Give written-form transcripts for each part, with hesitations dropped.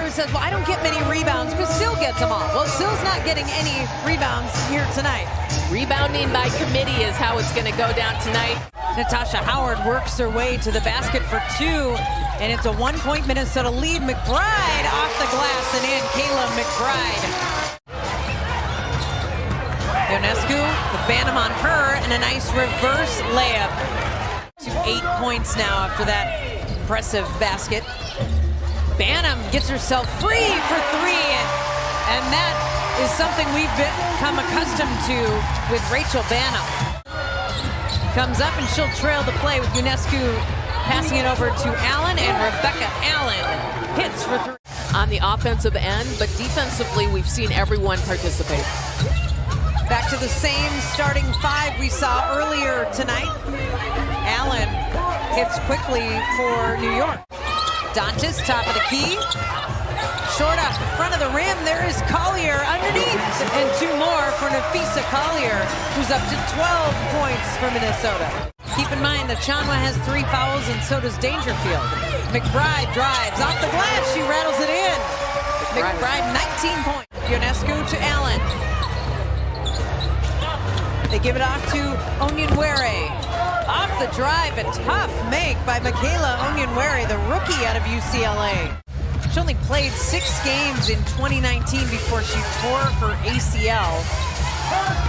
player who says, well, I don't get many rebounds because Sil gets them all. Well, Sil's not getting any rebounds here tonight. Rebounding by committee is how it's going to go down tonight. Natasha Howard works her way to the basket for two, and it's a 1-point Minnesota lead. McBride off the glass and in. Kayla McBride. Ionescu with Bantam on her, and a nice reverse layup. To 8 points now after that impressive basket. Bantam gets herself free for three, and that is something we've become accustomed to with Rachel Bantam. Comes up and she'll trail the play with Ionescu passing it over to Allen, and Rebecca Allen hits for three. On the offensive end, but defensively we've seen everyone participate. Back to the same starting five we saw earlier tonight. Allen hits quickly for New York. Dantas, top of the key. Short off the front of the rim. There is Collier underneath. And two more for Nafisa Collier, who's up to 12 points for Minnesota. Keep in mind that Chanwa has 3 fouls, and so does Dangerfield. McBride drives off the glass. She rattles it in. McBride, 19 points. Ionescu to Allen. They give it off to Onyenwere. Off the drive, a tough make by Michaela Onyenwere, the rookie out of UCLA. She only played 6 games in 2019 before she tore her ACL.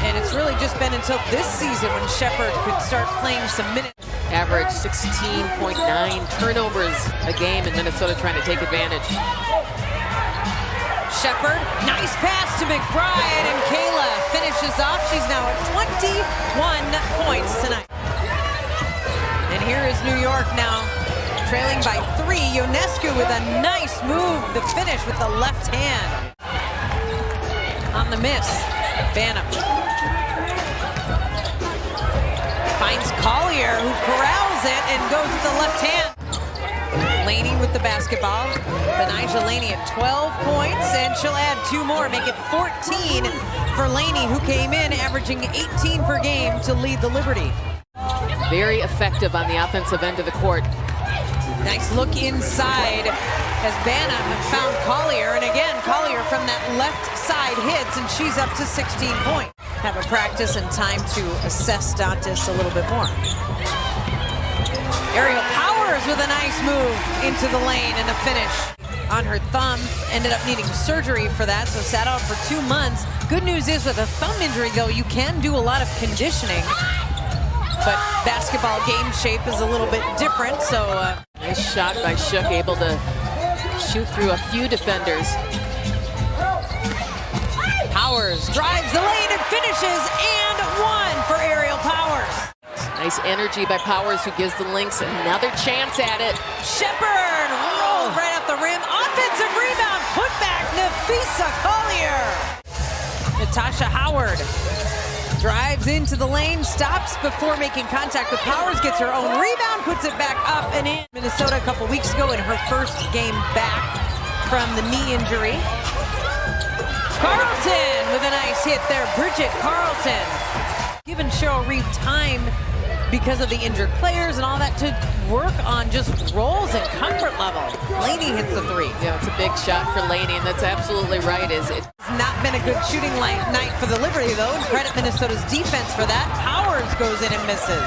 And it's really just been until this season when Shepard could start playing some minutes. Average 16.9 turnovers a game, and Minnesota trying to take advantage. Shepard, nice pass to McBride, and Kayla finishes off. She's now at 21 points tonight. And here is New York now, trailing by 3. Ionescu with a nice move, the finish with the left hand. On the miss, Bantam. Finds Collier, who corrals it and goes with the left hand. Laney with the basketball. Benijah Laney at 12 points, and she'll add 2 more, make it 14 for Laney, who came in averaging 18 per game to lead the Liberty. Very effective on the offensive end of the court. Nice look inside as Bantam found Collier, and again, Collier from that left side hits, and she's up to 16 points. Have a practice and time to assess Dantas a little bit more. Aerial Powers with a nice move into the lane and a finish on her thumb. Ended up needing surgery for that, so sat out for 2 months. Good news is with a thumb injury, though, you can do a lot of conditioning. But basketball game shape is a little bit different, so... Nice shot by Shook, able to shoot through a few defenders. Powers drives the lane and finishes, and 1 for Aerial Powers. Nice energy by Powers, who gives the Lynx another chance at it. Shepard rolled right off the rim. Offensive rebound, put back Nafisa Collier. Natasha Howard drives into the lane, stops before making contact with Powers, gets her own rebound, puts it back up and in. Minnesota a couple weeks ago in her first game back from the knee injury. Carlton with a nice hit there, Bridget Carlton. Given Cheryl Reed time because of the injured players and all that to work on just rolls and comfort level. Laney hits the 3. Yeah, it's a big shot for Laney, and that's absolutely right. It's not been a good shooting night for the Liberty, though, and credit Minnesota's defense for that. Powers goes in and misses.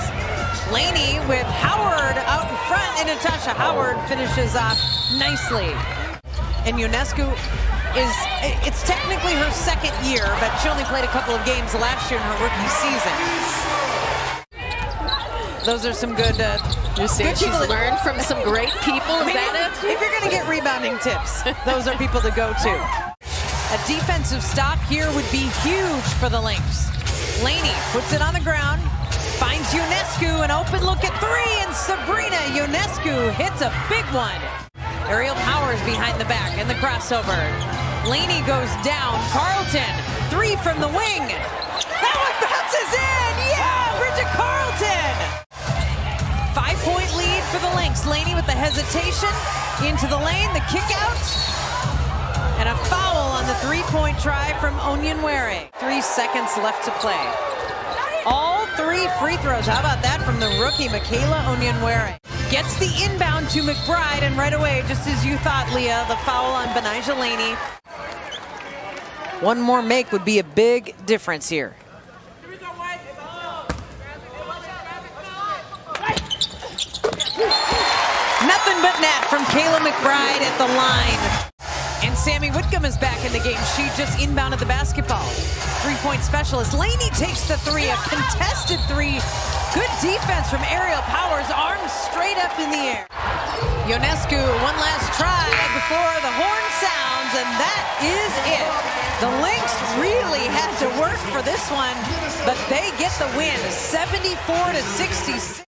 Laney with Howard out in front, and Natasha Howard finishes off nicely. And Ionescu it's technically her 2nd year, but she only played a couple of games last year in her rookie season. Those are some good You're saying she's learned from some great people, is that it? If you're gonna get rebounding tips, those are people to go to. A defensive stop here would be huge for the Lynx. Laney puts it on the ground, finds Ionescu, an open look at 3, and Sabrina Ionescu hits a big one. Aerial Powers behind the back and the crossover. Laney goes down, Carlton, 3 from the wing. That one bounces in, yeah, Bridget Carlton. 5-point lead for the Lynx. Laney with the hesitation into the lane, the kick out, and a foul on the 3-point try from Onyenwere. 3 seconds left to play. All 3 free throws. How about that from the rookie, Michaela Onyenwere? Gets the inbound to McBride, and right away, just as you thought, Leah, the foul on Benijah Laney. One more make would be a big difference here. Nothing but net from Kayla McBride at the line. And Sammy Whitcomb is back in the game. She just inbounded the basketball. Three-point specialist. Laney takes the three, a contested three. Good defense from Ariel Powers, arms straight up in the air. Ionescu, one last try before the horn sounds, and that is it. The Lynx really had to work for this one, but they get the win, 74-66.